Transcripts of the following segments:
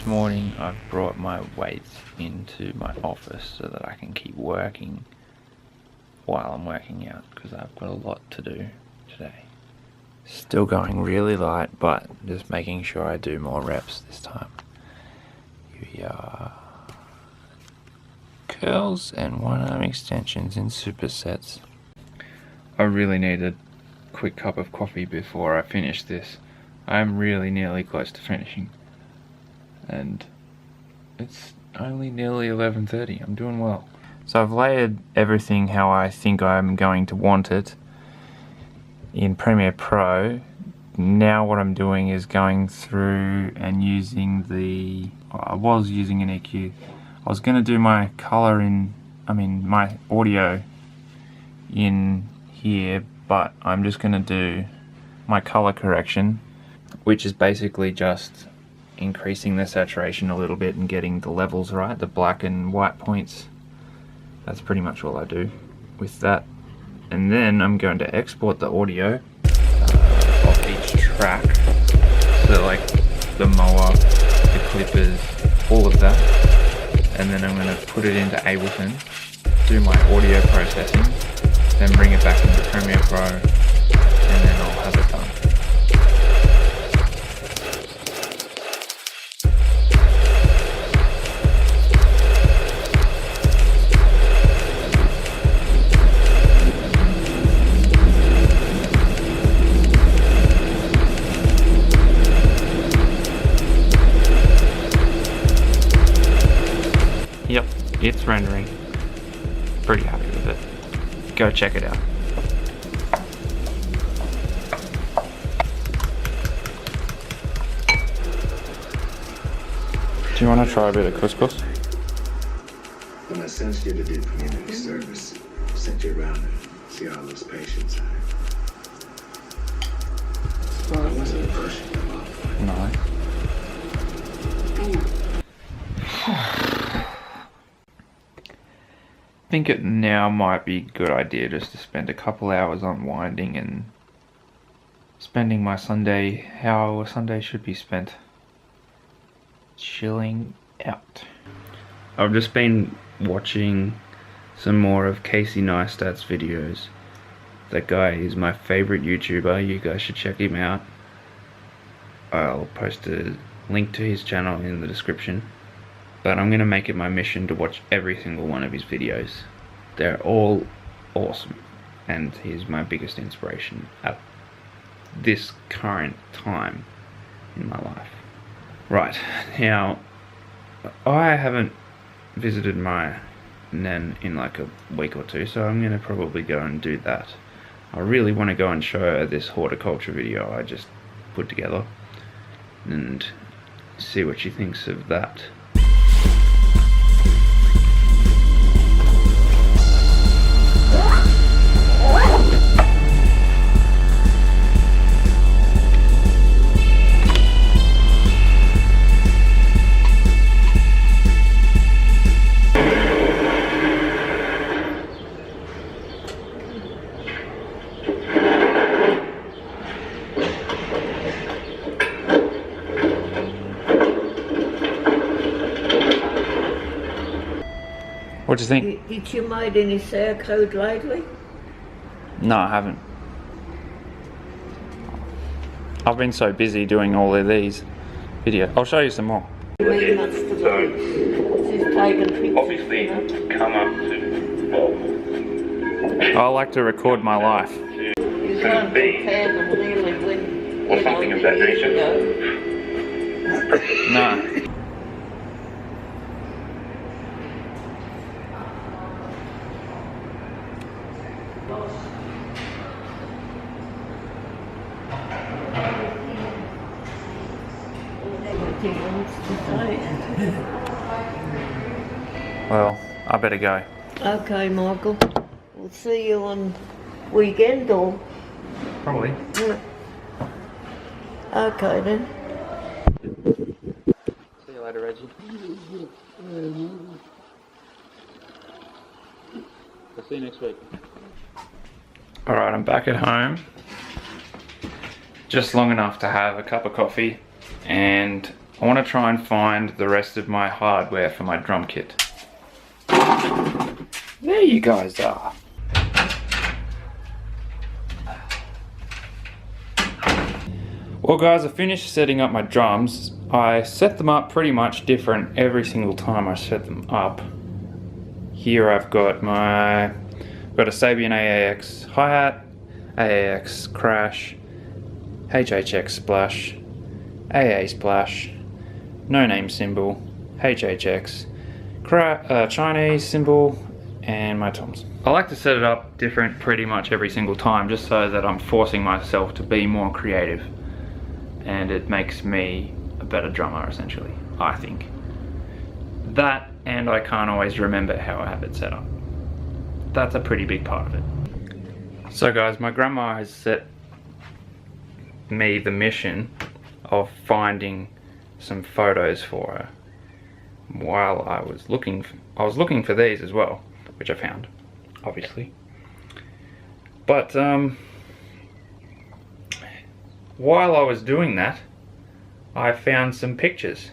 This morning I've brought my weights into my office so that I can keep working while I'm working out, because I've got a lot to do today. Still going really light, but just making sure I do more reps this time. Here we are. Curls and one arm extensions in supersets. I really need a quick cup of coffee before I finish this. I'm really nearly close to finishing. And it's only nearly 11:30. I'm doing well. So I've layered everything how I think I'm going to want it in Premiere Pro. Now what I'm doing is going through and using I was using an EQ. I was going to do my color my audio in here, but I'm just going to do my color correction, which is basically just increasing the saturation a little bit and getting the levels right, the black and white points. That's pretty much all I do with that. And then I'm going to export the audio of each track, so like the mower, the clippers, all of that. And then I'm going to put it into Ableton, do my audio processing, then bring it back into Premiere Pro, and then I'll have it done. Yep, it's rendering. Pretty happy with it. Go check it out. Do you want to try a bit of couscous? When I sensed you to do community service, sent you around to see all those patients. I wasn't pushing them off. No. I think it now might be a good idea just to spend a couple hours unwinding and spending my Sunday how a Sunday should be spent. Chilling out. I've just been watching some more of Casey Neistat's videos. That guy is my favorite YouTuber. You guys should check him out. I'll post a link to his channel in the description. But I'm gonna make it my mission to watch every single one of his videos. They're all awesome, and he's my biggest inspiration at this current time in my life. Right, now I haven't visited my nan in like a week or two, so I'm gonna probably go and do that. I really want to go and show her this horticulture video I just put together and see what she thinks of that. What do you think? Did you made any sauerkraut lately? No, I haven't. I've been so busy doing all of these videos. I'll show you some more. Obviously come up to, I like to record my life. You can't compare them really when or something of that nature. No. Well, I better go. Okay, Michael. We'll see you on weekend or... Probably. Okay then. See you later, Reggie. I'll see you next week. Alright, I'm back at home. Just long enough to have a cup of coffee and I want to try and find the rest of my hardware for my drum kit. There you guys are. Well guys, I finished setting up my drums. I set them up pretty much different every single time I set them up. Here I've got a Sabian AAX hi-hat, AAX crash, HHX splash, AA splash, no name cymbal, HHX, Chinese cymbal, and my toms. I like to set it up different pretty much every single time, just so that I'm forcing myself to be more creative. And it makes me a better drummer, essentially, I think. That, and I can't always remember how I have it set up. That's a pretty big part of it. So guys, my grandma has set me the mission of finding some photos for her while I was looking for these as well, which I found, obviously. But while I was doing that, I found some pictures.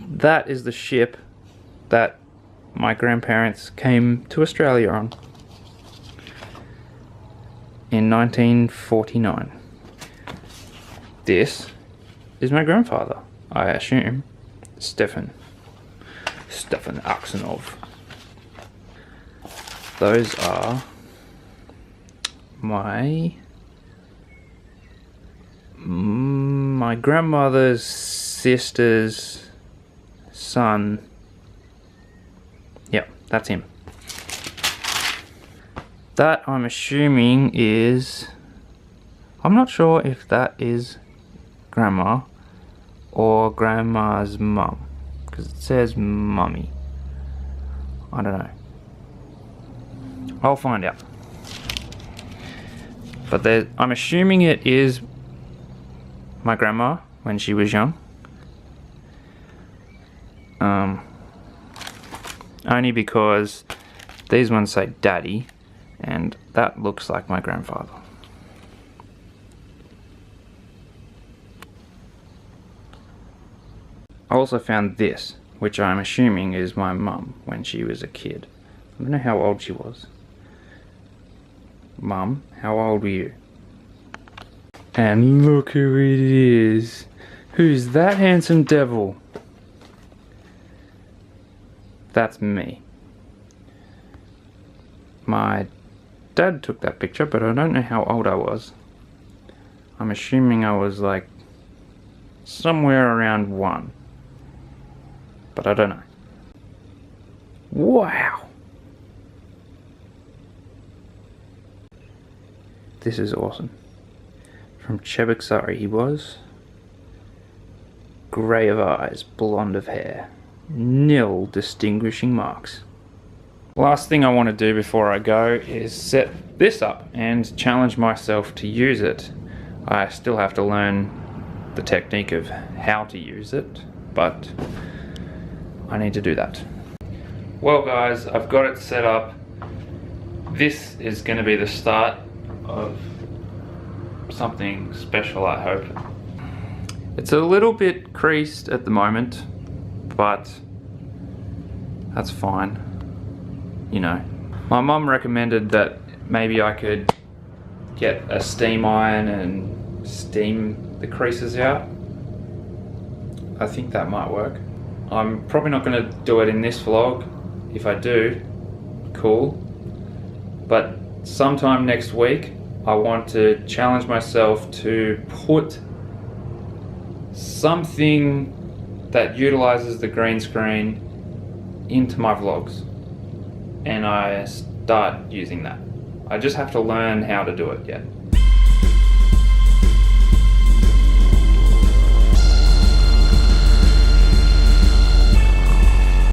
That is the ship that my grandparents came to Australia on in 1949. This is my grandfather, I assume, Stefan Aksenov. Those are my grandmother's sister's son. Yep, that's him. That, I'm assuming, is... I'm not sure if that is grandma or grandma's mum, because it says mummy. I don't know. I'll find out. But I'm assuming it is my grandma when she was young. Only because these ones say daddy, and that looks like my grandfather. I also found this, which I'm assuming is my mum when she was a kid. I don't know how old she was. Mum, how old were you? And look who it is. Who's that handsome devil? That's me. My dad took that picture, but I don't know how old I was. I'm assuming I was like somewhere around 1. But I don't know. Wow! This is awesome. From Cheboksary he was. Grey of eyes, blonde of hair. Nil distinguishing marks. Last thing I want to do before I go is set this up and challenge myself to use it. I still have to learn the technique of how to use it, but I need to do that. Well guys, I've got it set up. This is going to be the start of something special, I hope. It's a little bit creased at the moment, but that's fine. You know, my mum recommended that maybe I could get a steam iron and steam the creases out. I think that might work. I'm probably not going to do it in this vlog. If I do, cool. But sometime next week, I want to challenge myself to put something that utilizes the green screen into my vlogs, and I start using that. I just have to learn how to do it yet.